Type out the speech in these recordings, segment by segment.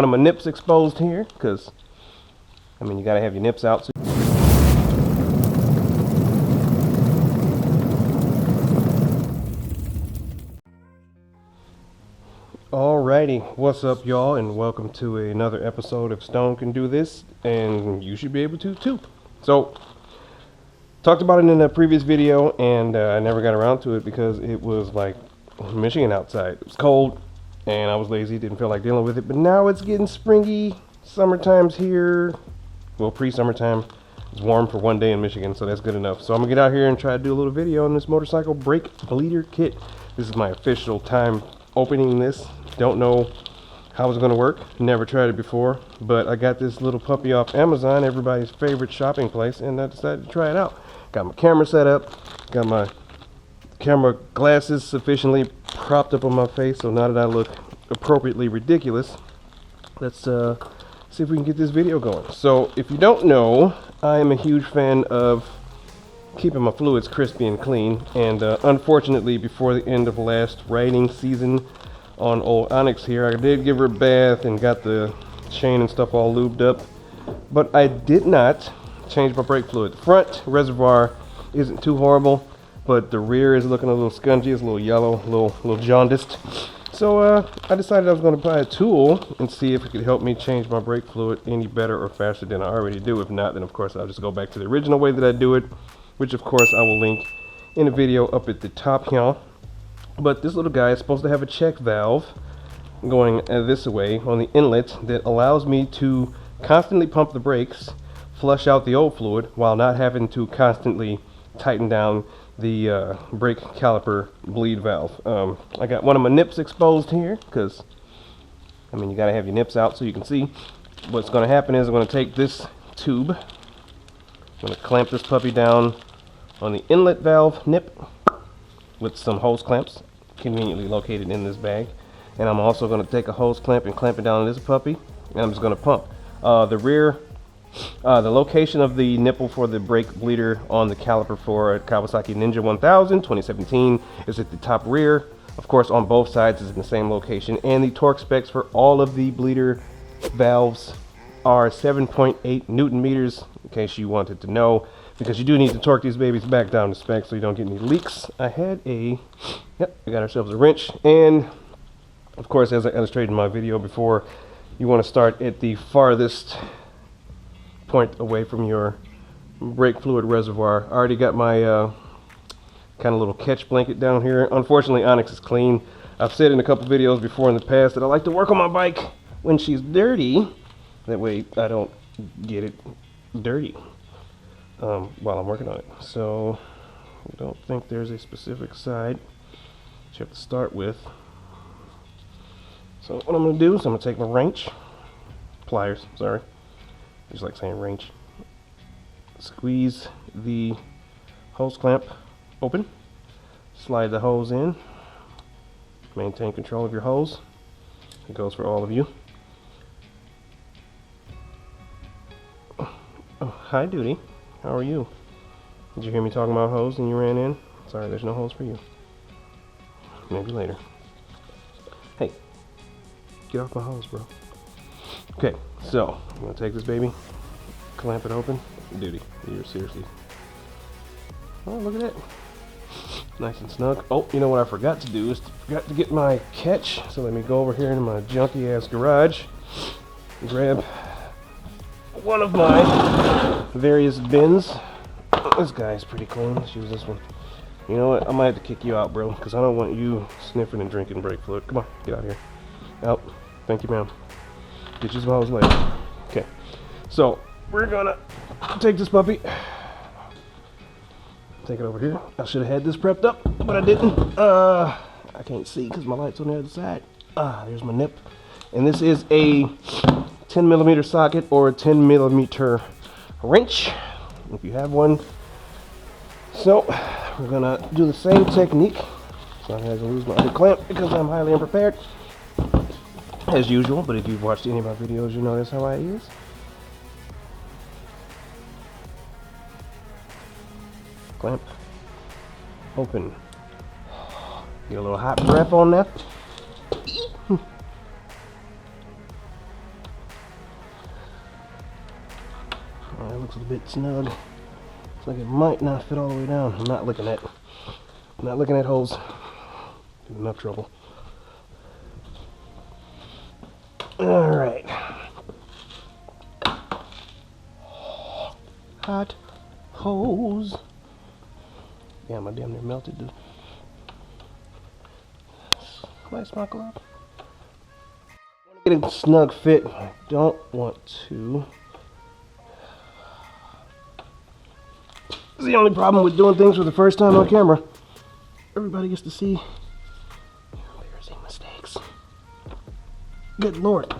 One of my nips exposed here, because I mean you gotta have your nips out. So alrighty, what's up y'all, and welcome to another episode of Stone Can Do This, and you should be able to too. So, talked about it in a previous video, and I never got around to it because it was like Michigan outside. It was cold, and I was lazy, didn't feel like dealing with it, but now it's getting springy. Summertime's here. Well, pre-summertime. It's warm for one day in Michigan, so that's good enough. So I'm gonna get out here and try to do a little video on this motorcycle brake bleeder kit. This is my official time opening this. Don't know how it's gonna work. Never tried it before, but I got this little puppy off Amazon, everybody's favorite shopping place, and I decided to try it out. Got my camera set up, got my camera glasses sufficiently propped up on my face, so now that I look appropriately ridiculous, let's see if we can get this video going. So if you don't know, I am a huge fan of keeping my fluids crispy and clean, and unfortunately before the end of last riding season on old Onyx here, I did give her a bath and got the chain and stuff all lubed up, but I did not change my brake fluid. The front reservoir isn't too horrible, but the rear is looking a little scungy. It's a little yellow, a little jaundiced. So I decided I was going to buy a tool and see if it could help me change my brake fluid any better or faster than I already do. If not, then of course I'll just go back to the original way that I do it, which of course I will link in a video up at the top here. But this little guy is supposed to have a check valve going this way on the inlet that allows me to constantly pump the brakes, flush out the old fluid while not having to constantly tighten down the brake caliper bleed valve. I got one of my nips exposed here because I mean you gotta have your nips out so you can see. What's gonna happen is I'm gonna take this tube, I'm gonna clamp this puppy down on the inlet valve nip with some hose clamps conveniently located in this bag, and I'm also going to take a hose clamp and clamp it down on this puppy, and I'm just going to pump. The location of the nipple for the brake bleeder on the caliper for a Kawasaki Ninja 1000 2017 is at the top rear. Of course, on both sides is in the same location, and the torque specs for all of the bleeder valves are 7.8 Newton meters, in case you wanted to know, because you do need to torque these babies back down to spec so you don't get any leaks. I got ourselves a wrench, and of course, as I illustrated in my video before, you want to start at the farthest point away from your brake fluid reservoir. I already got my kind of little catch blanket down here. Unfortunately, Onyx is clean. I've said in a couple videos before in the past that I like to work on my bike when she's dirty. That way I don't get it dirty while I'm working on it. So I don't think there's a specific side that you have to start with. So what I'm going to do is I'm going to take my pliers, sorry, I just like saying wrench, squeeze the hose clamp open, slide the hose in, maintain control of your hose. It goes for all of you. Oh, hi Duty. How are you? Did you hear me talking about hose and you ran in? Sorry, there's no hose for you. Maybe later. Hey, get off my hose, bro. Okay, so I'm gonna take this baby, clamp it open. Duty, you're seriously. Oh, look at that. Nice and snug. Oh, you know what I forgot to do is forgot to get my catch. So let me go over here in my junky ass garage, grab one of my various bins. This guy's pretty clean. Let's use this one. You know what? I might have to kick you out, bro, because I don't want you sniffing and drinking brake fluid. Come on, get out of here. Out. Thank you, ma'am. Get you some hose later. Okay. So we're gonna take this puppy. Take it over here. I should have had this prepped up, but I didn't. I can't see because my light's on the other side. There's my nip. And this is a 10mm socket or a 10mm wrench, if you have one. So we're gonna do the same technique. So I had to lose my other clamp because I'm highly unprepared, as usual. But if you've watched any of my videos, you know that's how I is. Clamp, open. Get a little hot breath on that. That looks a bit snug. Looks like it might not fit all the way down. I'm not looking at holes. Enough trouble. All right. Hot hose. Damn, I damn near melted the nice buckle up. Get a snug fit. I don't want to. This is the only problem with doing things for the first time on camera. Everybody gets to see embarrassing mistakes. Good Lord.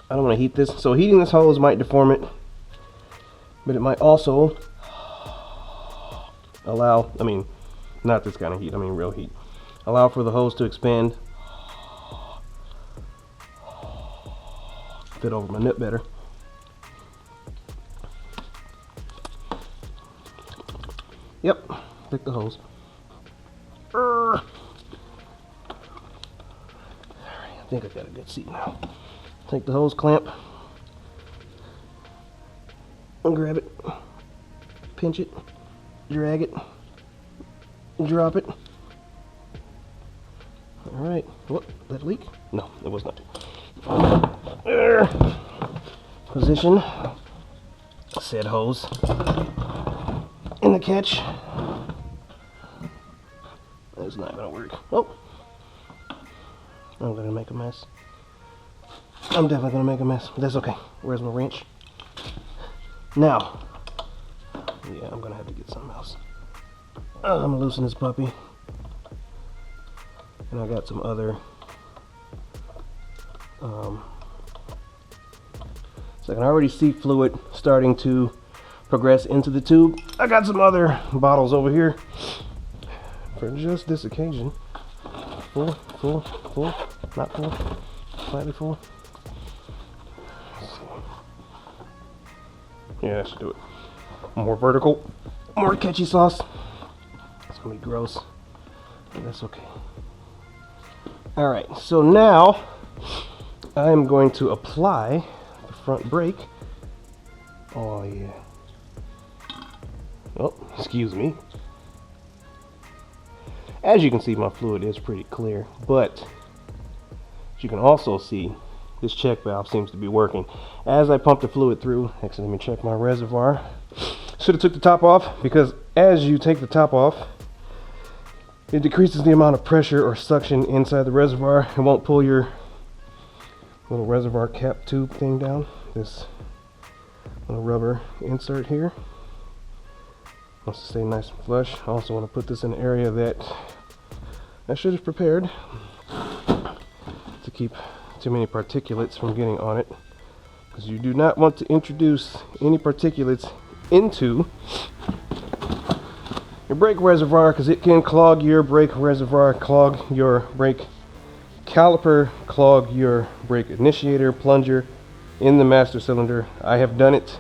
I don't want to heat this. So heating this hose might deform it, but it might also allow, I mean, not this kind of heat, I mean real heat. Allow for the hose to expand. Fit over my nip better. Yep, pick the hose. Alright, I think I've got a good seat now. Take the hose clamp and grab it, pinch it, drag it, drop it. Alright, what? Did that leak? No, it was not. There. Position said hose in the catch. That's not gonna work. Oh, I'm gonna make a mess. I'm definitely gonna make a mess, but that's okay. Where's my wrench? Now, yeah, I'm gonna have to get something else. I'm gonna loosen this puppy, and I got some other. So I can already see fluid starting to progress into the tube. I got some other bottles over here for just this occasion. Full, not full, slightly full. Yeah, that should do it. More vertical, more catchy sauce. It's gonna be gross, but that's okay. All right, so now I'm going to apply the front brake. Oh yeah. Oh, excuse me. As you can see, my fluid is pretty clear, but as you can also see, this check valve seems to be working. As I pump the fluid through, actually let me check my reservoir. Should have took the top off, because as you take the top off, it decreases the amount of pressure or suction inside the reservoir. It won't pull your little reservoir cap tube thing down. This little rubber insert here wants to stay nice and flush. I also want to put this in an area that I should have prepared to keep too many particulates from getting on it, because you do not want to introduce any particulates into your brake reservoir, because it can clog your brake reservoir, clog your brake caliper, clog your brake initiator, plunger in the master cylinder. I have done it.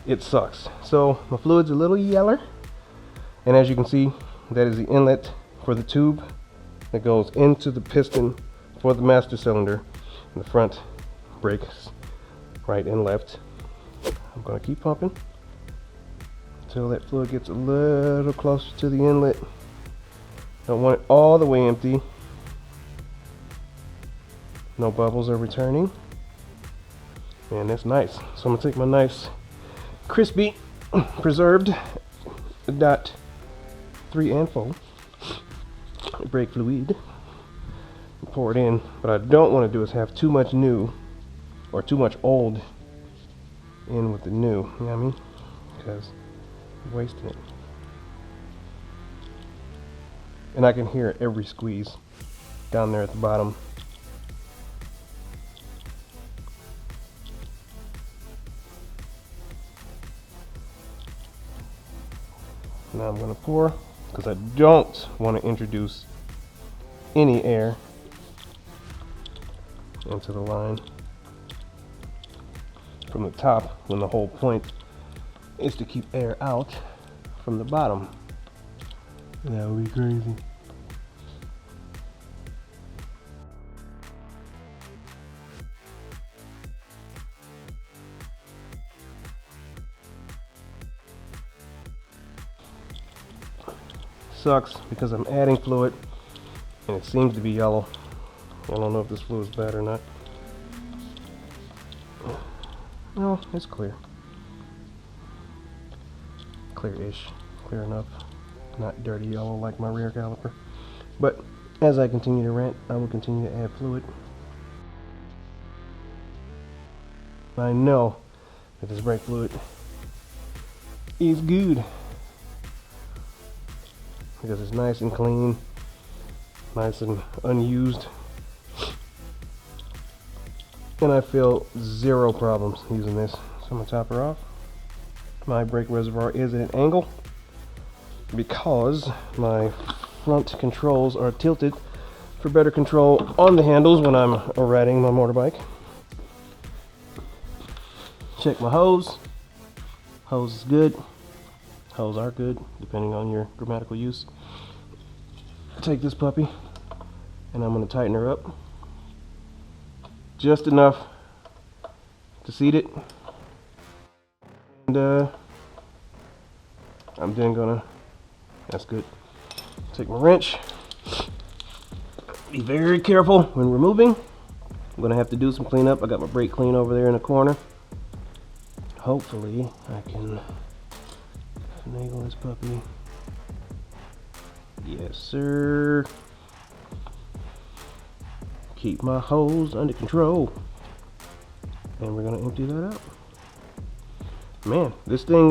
It sucks. So my fluid's a little yeller, and as you can see, that is the inlet for the tube that goes into the piston for the master cylinder, and the front brakes right and left. I'm going to keep pumping until that fluid gets a little closer to the inlet. Don't want it all the way empty. No bubbles are returning, and that's nice. So I'm gonna take my nice crispy preserved dot 3 and 4 brake fluid, pour it in. But I don't want to do is have too much new or too much old in with the new, you know what I mean, because I'm wasting it. And I can hear every squeeze down there at the bottom. Now I'm going to pour, because I don't want to introduce any air into the line from the top, when the whole point is to keep air out from the bottom. That would be crazy. sucks because I'm adding fluid and it seems to be yellow. I don't know if this fluid is bad or not. No, it's clear. Clear-ish. Clear enough. Not dirty yellow like my rear caliper. But as I continue to rant, I will continue to add fluid. I know that this brake fluid is good because it's nice and clean, nice and unused, and I feel zero problems using this. So I'm gonna top her off. My brake reservoir is at an angle because my front controls are tilted for better control on the handles when I'm riding my motorbike. Check my hose. Hose is good. Hose are good, depending on your grammatical use. Take this puppy, and I'm going to tighten her up just enough to seat it. And I'm then gonna, that's good, take my wrench. Be very careful when removing. I'm gonna have to do some cleanup. I got my brake clean over there in the corner. Hopefully I can finagle this puppy. Yes, sir. Keep my hose under control. And we're gonna empty that out. Man, this thing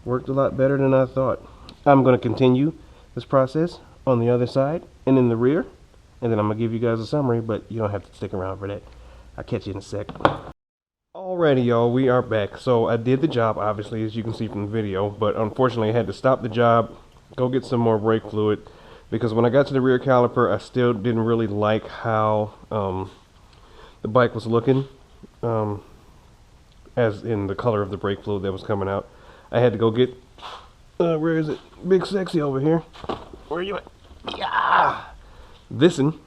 worked a lot better than I thought. I'm gonna continue this process on the other side and in the rear, and then I'm gonna give you guys a summary, but you don't have to stick around for that. I'll catch you in a sec. Alrighty, y'all, we are back. So I did the job, obviously, as you can see from the video, but unfortunately I had to stop the job, go get some more brake fluid, because when I got to the rear caliper, I still didn't really like how the bike was looking, as in the color of the brake fluid that was coming out. I had to go get, where is it? Big Sexy over here. Where are you at? Yeah! This'n,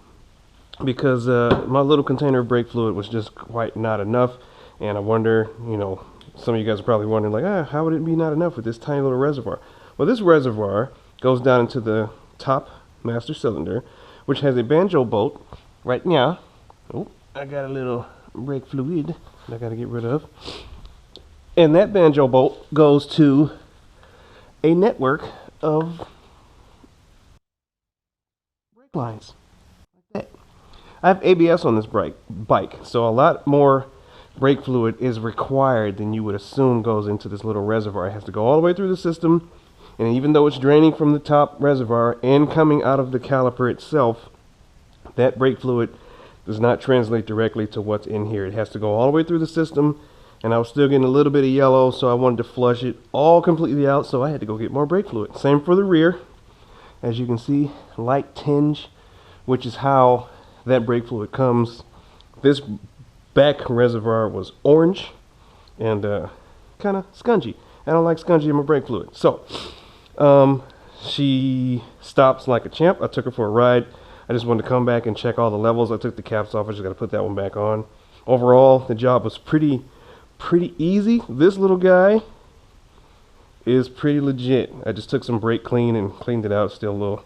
because my little container of brake fluid was just quite not enough. And I wonder, you know, some of you guys are probably wondering, like, how would it be not enough with this tiny little reservoir? Well, this reservoir goes down into the top master cylinder, which has a banjo bolt right now. Oh, I got a little brake fluid that I got to get rid of. And that banjo bolt goes to a network of brake lines. Like that. I have ABS on this bike, so a lot more brake fluid is required than you would assume goes into this little reservoir. It has to go all the way through the system, and even though it's draining from the top reservoir and coming out of the caliper itself, that brake fluid does not translate directly to what's in here. It has to go all the way through the system, and I was still getting a little bit of yellow, so I wanted to flush it all completely out, so I had to go get more brake fluid. Same for the rear. As you can see, light tinge, which is how that brake fluid comes. This back reservoir was orange and kind of scungy. I don't like scungy in my brake fluid. So she stops like a champ. I took her for a ride. I just wanted to come back and check all the levels. I took the caps off. I just got to put that one back on. Overall, the job was pretty easy. This little guy is pretty legit. I just took some brake clean and cleaned it out. Still a little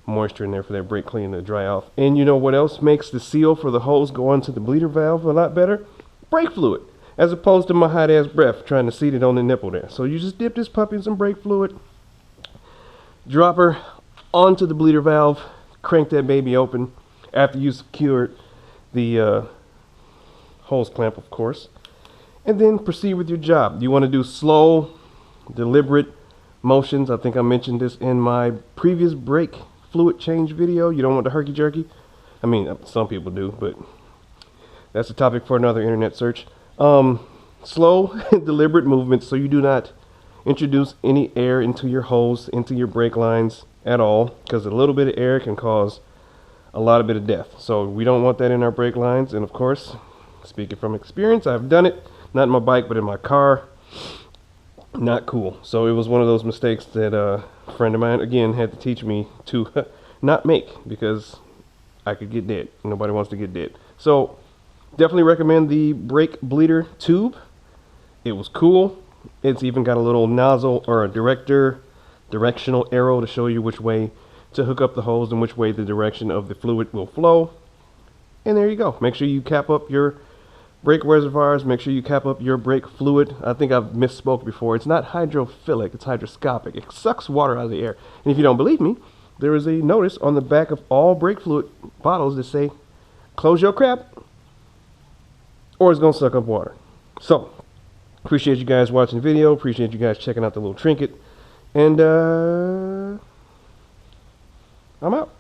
moisture in there for that brake clean to dry off. And you know what else makes the seal for the hose go onto the bleeder valve a lot better? Brake fluid, as opposed to my hot ass breath trying to seat it on the nipple there. So you just dip this puppy in some brake fluid, drop her onto the bleeder valve, crank that baby open after you secured the hose clamp, of course, and then proceed with your job. You want to do slow, deliberate motions. I think I mentioned this in my previous brake fluid change video. You don't want the herky jerky. I mean, some people do, but that's a topic for another internet search. Slow, deliberate movements, so you do not introduce any air into your hose, into your brake lines at all, because a little bit of air can cause a lot of death. So we don't want that in our brake lines. And of course, speaking from experience, I've done it, not in my bike, but in my car. Not cool. So it was one of those mistakes that a friend of mine, again, had to teach me to not make, because I could get dead. Nobody wants to get dead. So definitely recommend the brake bleeder tube. It was cool. It's even got a little nozzle or a directional arrow to show you which way to hook up the hose and which way the direction of the fluid will flow. And there you go. Make sure you cap up your brake reservoirs. Make sure you cap up your brake fluid. I think I've misspoke before. It's not hydrophilic, it's hydroscopic. It sucks water out of the air. And if you don't believe me, there is a notice on the back of all brake fluid bottles that say, close your crap or it's going to suck up water. So, appreciate you guys watching the video. Appreciate you guys checking out the little trinket. And I'm out.